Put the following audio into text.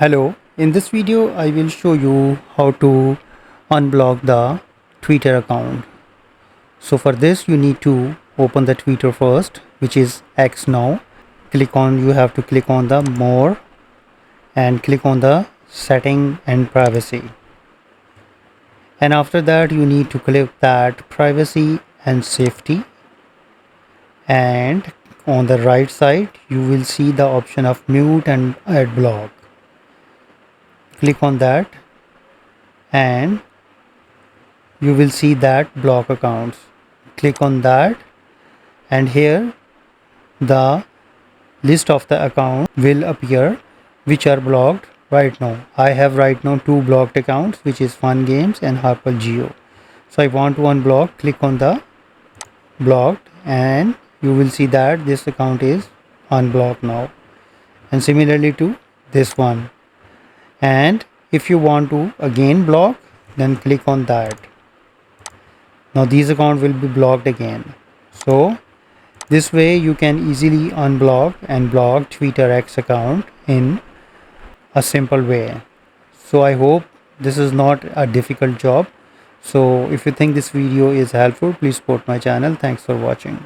Hello, in this video I will show you how to unblock the Twitter account. So for this you need to open the Twitter first, which is X now. You have to click on the more and click on the setting and privacy. And after that you need to click that privacy and safety, and on the right side you will see the option of mute and ad block. Click on that and you will see that block accounts. Click on that and here the list of the accounts will appear which are blocked right now. I have right now 2 blocked accounts, which is Fun Games and Harper Geo. So I want to unblock. Click on the blocked and you will see that this account is unblocked now, and similarly to this one. And if you want to again block, then click on that. Now these accounts will be blocked again. So this way you can easily unblock and block Twitter X account in a simple way. So I hope this is not a difficult job. So if you think this video is helpful, please support my channel. Thanks for watching.